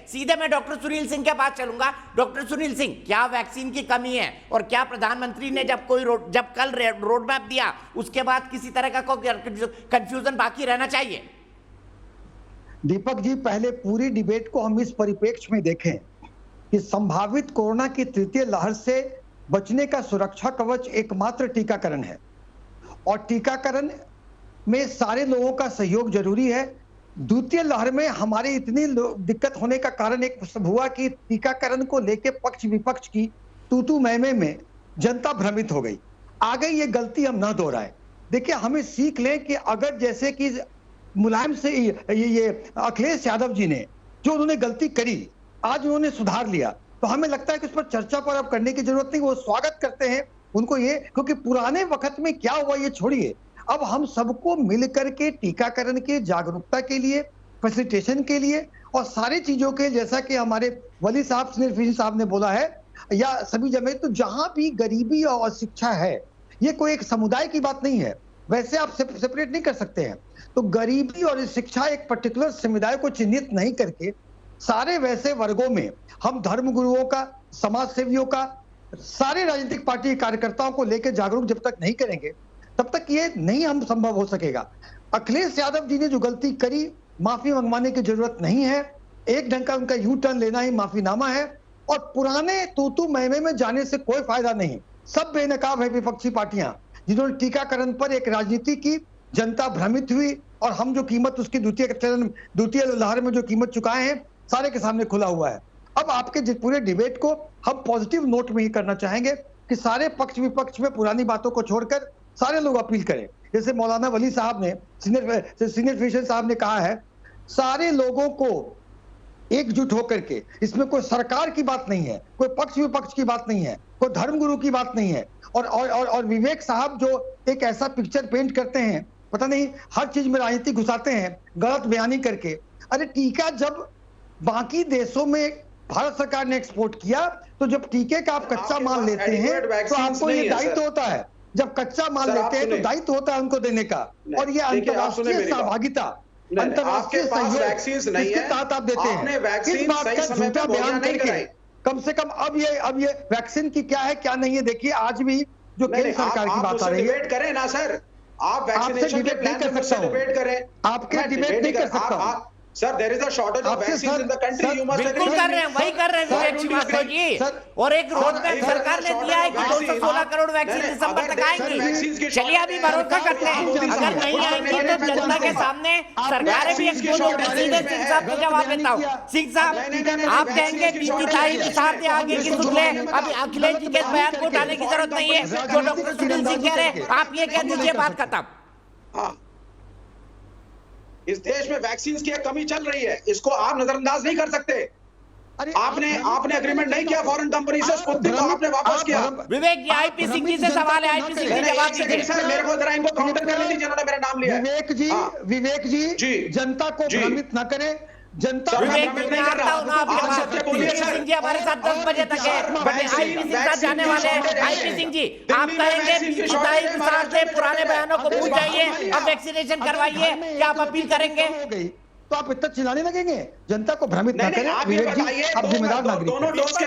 सीधे मैं डॉक्टर सुनील सिंह के पास चलूंगा। डॉक्टर सुनील सिंह, क्या वैक्सीन की कमी है और क्या प्रधानमंत्री ने जब कल रोड मैप दिया उसके बाद किसी तरह का कोई कंफ्यूजन बाकी रहना चाहिए? दीपक जी, पहले पूरी डिबेट को हम इस परिप्रेक्ष्य में देखें कि संभावित कोरोना की तृतीय लहर से बचने का सुरक्षा कवच एकमात्र टीकाकरण है और टीकाकरण में सारे लोगों का सहयोग जरूरी है। द्वितीय लहर में हमारे इतनी दिक्कत होने का कारण एक हुआ कि टीकाकरण को लेकर पक्ष विपक्ष की तू मैं में जनता भ्रमित हो गई। आगे ये गलती हम ना दोहराएं। देखिए, हमें सीख लें कि अगर जैसे कि मुलायम से ये अखिलेश यादव जी ने जो उन्होंने गलती करी, आज उन्होंने सुधार लिया, तो हमें लगता है कि उस पर चर्चा पर अब करने की जरूरत नहीं। वो स्वागत करते हैं उनको ये, क्योंकि पुराने वक्त में क्या हुआ ये छोड़िए, अब हम सबको मिलकर के टीकाकरण के जागरूकता के लिए, फैसिलिटेशन के लिए और सारी चीजों के, जैसा कि हमारे वली साहब सुनील साहब ने बोला है, या सभी जगह, तो जहां भी गरीबी और शिक्षा है, ये कोई एक समुदाय की बात नहीं है, वैसे आप सेपरेट नहीं कर सकते हैं। तो गरीबी और शिक्षा एक पर्टिकुलर समुदाय को चिन्हित नहीं करके सारे वैसे वर्गों में हम धर्म गुरुओं का, समाज सेवियों का, सारे राजनीतिक पार्टी कार्यकर्ताओं को लेकर जागरूक जब तक नहीं करेंगे तब तक ये नहीं हम संभव हो सकेगा। अखिलेश यादव जी ने जो गलती करी, माफी मंगवाने की जरूरत नहीं है। एक ढंग का उनका यू टर्न लेना ही माफीनामा है और पुराने तू मैं में जाने से कोई फायदा नहीं। सब बेनकाब है विपक्षी पार्टियां जिन्होंने टीकाकरण पर एक राजनीति की, जनता भ्रमित हुई और हम जो कीमत उसकी द्वितीय लहर में जो कीमत चुकाए हैं सारे के सामने खुला हुआ है। अब आपके पूरे डिबेट को हम पॉजिटिव नोट में ही करना चाहेंगे कि सारे पक्ष विपक्ष में पुरानी बातों को छोड़कर सारे लोग अपील करें। जैसे मौलाना वली साहब ने, सीनियर फिजिशियन साहब ने कहा है, सारे लोगों को एकजुट होकर के, इसमें कोई सरकार की बात नहीं है, कोई पक्ष विपक्ष की बात नहीं है, कोई धर्मगुरु की बात नहीं है। और विवेक साहब जो एक ऐसा पिक्चर पेंट करते हैं, पता नहीं हर चीज में राजनीति घुसाते हैं गलत बयानी करके। अरे टीका जब बाकी देशों में भारत सरकार ने एक्सपोर्ट किया, तो जब टीके का आप कच्चा माल लेते हैं तो आपको ये दायित्व होता है, जब कच्चा माल लेते हैं तो दायित्व होता है उनको देने का। और ये अंतर्राष्ट्रीय सहभागिता, अंतर्राष्ट्रीय सहयोग इसके तहत आप देते हैं। इस बात का झूठा बयान करके कम से कम अब ये वैक्सीन की क्या है क्या नहीं है, देखिए आज भी जो केंद्र सरकार की बात आ रही है, करें ना सर, आप वैक्सीनेशन के प्लान पे मुझसे डिबेट करें। आपके डिबेट नहीं कर सकता sir, there is a shortage of vaccine in the country, you must बिल्कुल कर रहे हैं, वही कर रहे हैं विवेक श्रीवास्तव जी। और एक रोड मैप सरकार ने दिया है कि 216 करोड़ वैक्सीन दिसंबर तक आएंगी। चलिए अभी भरोसा करते हैं, अगर नहीं आएंगी तो जनता के सामने सरकारें भी एक्सपोज हो गई। सीधे सिंह साहब को जवाब देता हूँ। सिंह साहब, आप कहेंगे बीती तारीख के साथ आगे की सुन ले, अभी अखिलेश जी के बयान को उठाने की जरूरत नहीं है जो डॉक्टर सुनील सिंह कह रहे हैं, आप ये कह दीजिए, बात खत्म। इस देश में वैक्सीन की कमी चल रही है, इसको आप नजरअंदाज नहीं कर सकते। आपने एग्रीमेंट नहीं किया फॉरेन कंपनी से, स्पुतनिक को आपने वापस किया। विवेक जी, आईपी सिंह जी से सवाल है, आईपी सिंह जी जवाब दीजिए। सर, मेरे को जरा इनको काउंटर कर लीजिए जिन्होंने मेरा नाम लिया। विवेक जी जनता को भ्रमित न करें, जनता विवेक जी आता हूं ना आपके पास। सिंह जी हमारे साथ 10 बजे तक है, आईपी सिंह साथ जाने वाले हैं। आईपी सिंह जी, आप कहेंगे बीती तारीख के साथ से पुराने बयानों को भूल जाइए, अब वैक्सीनेशन करवाइए, क्या आप अपील करेंगे? तो आप इतना चिल्लाने लगेंगे? जनता को भ्रमित न करें विवेक जी, आप जिम्मेदार नागरिक। दोनों डोज के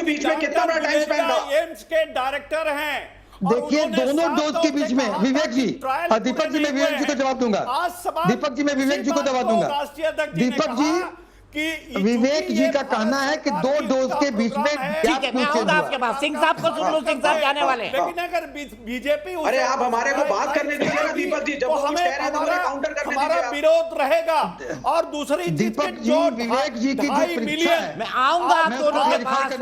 बीच में कितना बड़ा टाइम स्पेंड था? एम्स के डायरेक्टर हैं। देखिए, दोनों डोज के बीच में विवेक जी, दीपक जी मैं विवेक जी को जवाब दूंगा। दीपक जी मैं विवेक जी को जवाब दूंगा। दीपक जी, विवेक जी का कहना है कि 2 डोज के बीच में ठीक है, मैं आऊंगा आपके पास। सिंह साहब को सुन लो, सिंह साहब जाने वाले हैं। लेकिन अगर बीजेपी, अरे आप हमारे को बात करने दीजिए ना दीपक जी, जब वो कुछ कह रहे हैं तो हमें काउंटर करने दीजिए। हमारा विरोध रहेगा। और दूसरी चीज, दीपक जी, विवेक जी की जो परीक्षा है, मैं आऊंगा आप दोनों के पास।